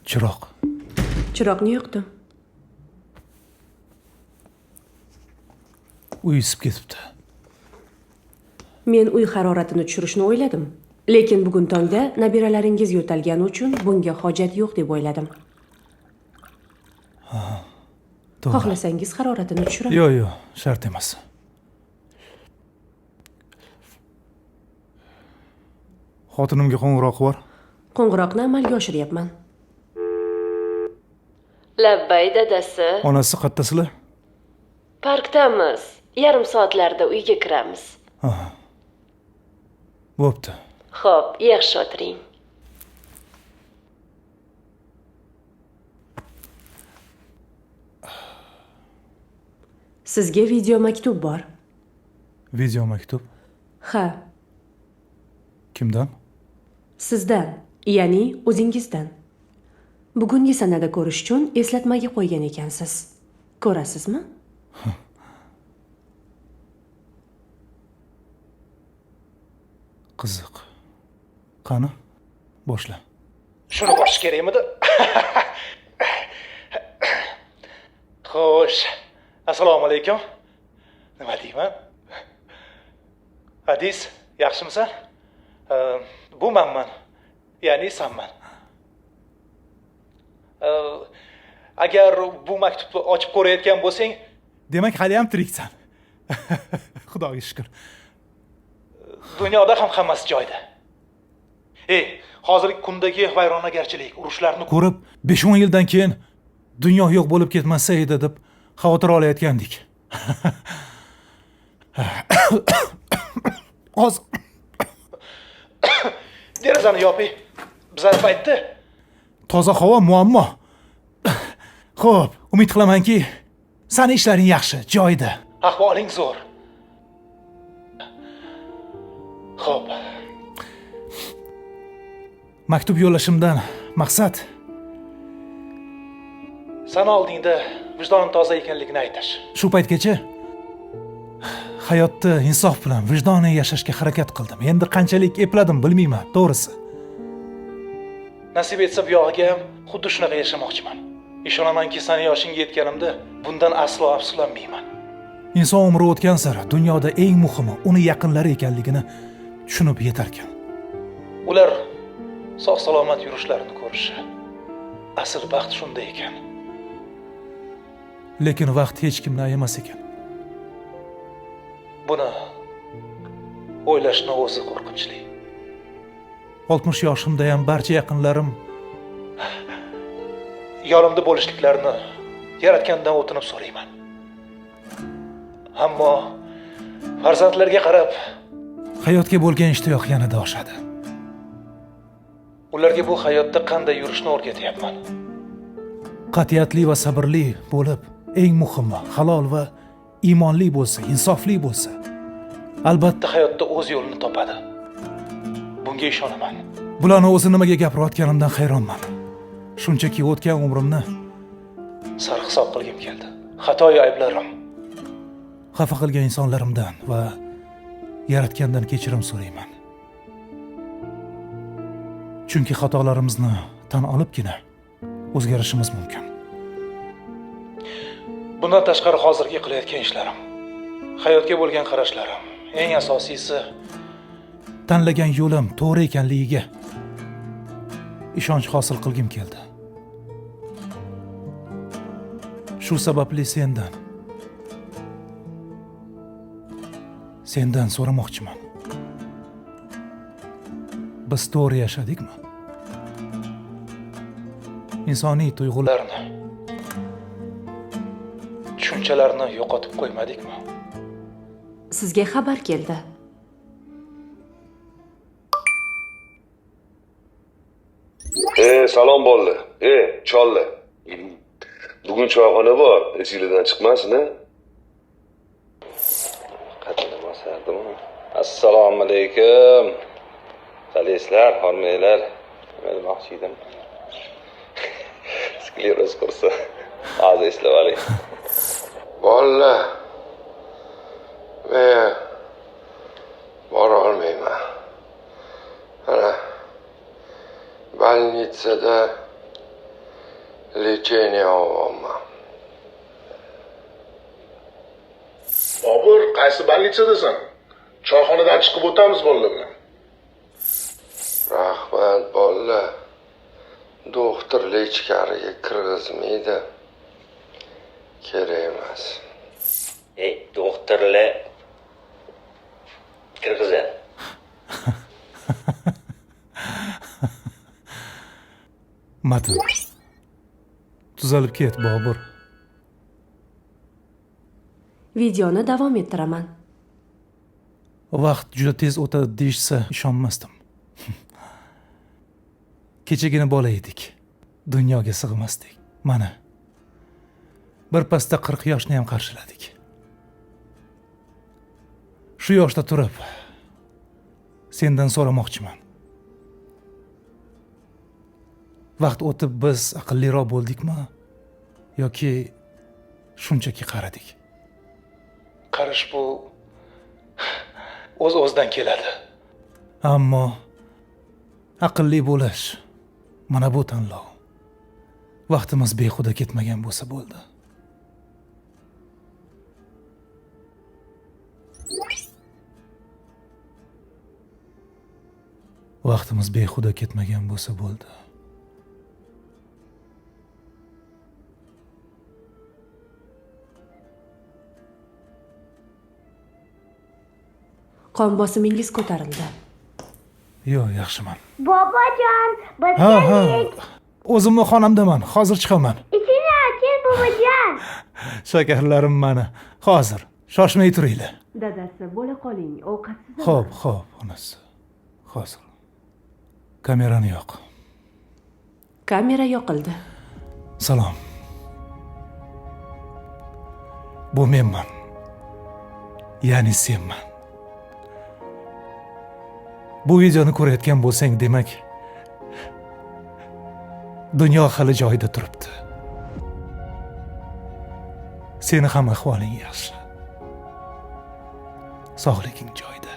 Chiroq. Chiroqni yoqdim. Uy isib ketibdi. Men uy haroratini tushirishni o'yladim. Lekin bugun tongda nabiralaringiz yo'talgani uchun bunga hojat yo'q deb o'yladim. To'g'ri. Xohlasangiz haroratini tushiraman. Yo'q, shart emas. Xotinimga qo'ng'iroq bor. Qo'ng'iroqni amalga oshiryapman. Labbay dadasi. Onasi qayerdasizlar? Parkdamiz. Yarim soatlarda uyga kiramiz. Bo'pti. Xo'p, yaxshi o'tiring. Sizga video maktub bor. Video maktub. Ha, Kimdan? sizdan, ya'ni o'zingizdan. Bugungi sanada ko'rish uchun eslatmaga qo'ygan ekansiz. Ko'rasizmi? Qiziq. Qani? Boshla. Shuni boshish kerakmidi? Xo'sh. Assalomu alaykum. Nima deyman? Hadis, yaxshimisan? Bu manman. Ya'ni sanman. Agar bu maktubni ochib ko'rayotgan bo'lsang, Demak, hali ham tiriksan. Xudoga shukr. dunyoda ham hammasi joyida. Hozirgi kundagi vayronagarchilik, urushlarni Ko'rib, 5-10 yildan keyin dunyo yo'q bo'lib ketmasa edi deb xavotir olayotgandik. Hozir derazani yoping. Bizlar paytda toza havo muammo. Xo'p, umid qilamanki, sani ishlaring yaxshi, joyida. ahvoling zo'r. Xo'p. Maktub yo'llashimdan maqsad Sana oldingda vijdonim toza ekanligini aytish. shu paytgacha hayotda insof bilan vijdonan yashashga harakat qildim. Endi qanchalik epladim bilmayman, to'g'risi. Nasib etsa bu yog'iga ham xuddi shunaqa yashamoqchiman. Ishonamanki, sani yoshingga yetganimda bundan aslo afsuslanmayman. Inson umri o'tgan sari dunyoda eng muhimi uni yaqinlari ekanligini tushunib yetarkan. Ular sog' salomat yurishlarini ko'rishi. Asl baxt shunda ekan. Lekin vaqt hech kimni ayamas ekan. Buni o'ylashni o'zi qo'rqinchli. 60 yoshimda ham barcha yaqinlarim Yonimda bo'lishliklarini Yaratgandan o'tinib so'rayman. Ammo farzandlarga qarab, hayotga bo'lgan ishtiyoq yanada oshadi. ularga bu hayotda qanday yurishni o'rgatyapman. Qat'iyatli va sabrli bo'lib, eng muhimi halol va iymonli bo'lsa, insofli bo'lsa, albatta Hayotda o'z yo'lini topadi. Bunga ishonaman. bularni o'zi nimaga gapirayotganimdan hayronman. Shunchaki o'tgan umrimni Sarhisob qilgim keldi. Xatoyi ayblarim. xafa qilgan insonlarimdan va Yaratgandan kechirim so'rayman. Chunki xatolarimizni tan olibgina o'zgarishimiz mumkin. Bundan tashqari hozirgi qilayotgan ishlarim, hayotga bo'lgan qarashlarim, eng asosiysi Tanlagan yo'lim to'g'ri ekanligiga ishonch hosil qilgim keldi. Shu sababli sendan so'ramoqchiman. Biz to'g'ri yashadikmi? Insoniy tuyg'ularni, tushunchalarni yo'qotib qo'ymadikmi? Sizga xabar keldi. Salom bo'ldi. Cholli. Bugun choyxona bor. Esingizdan chiqmasin, a? Qattiq bosardim. Assalomu alaykum. Qalaysizlar, hormanglar. Nima demoqchi edim? Skleroz kursi. Hozir eslab oling. Bolla. Men bora olmayman. Ana, больницада Lecheniya olyapman. Bobur, qaysi больницadasan? Choyxonadan chiqib o'tamiz bolalar bilan. Rahmat bolla. Doktor ichkariga kirgizmaydi. Kerak emas. Doktorlar kirgizadi. Matin. Tuzalib ket, Bobur. Videoni davom ettiraman. Vaqt juda tez o'tadi deyishsa ishonmasdim. Kechagina bola edik. Dunyoga sig'masdik. Mana. Bir pasda 40 yoshni ham qarshiladik. Shu yoshda turib sendan so'ramoqchiman. Vaqt o'tib biz aqlliroq bo'ldikmi yoki shunchaki qaradik? Qarish bu o'z-o'zidan keladi. Ammo aqlli bo'lish mana bu tanlov. Vaqtimiz behuda ketmagan bo'lsa bo'ldi. Vaqtimiz behuda ketmagan bo'lsa bo'ldi. Qon bosimingiz ko'tarildi. Yo'q, yaxshiman. Bobojon, biz Ha. keldik. O'zimni xonamdaman. Hozir chiqaman. Ichini oching, bobojon. Shakarlarim mana. Hozir. Shoshmay turinglar. Dadasi, bo'la qoling, ovqatsiz. Xo'p, onasi. Hozir. Kamerani yoq. Kamera yoqildi. Salom. Bu menman. Ya'ni senman. Bu videoni ko'rayotgan bo'lsang, demak, dunyo hali joyida turibdi. Seni ham ahvoling yaxshi. Sog'liging joyida.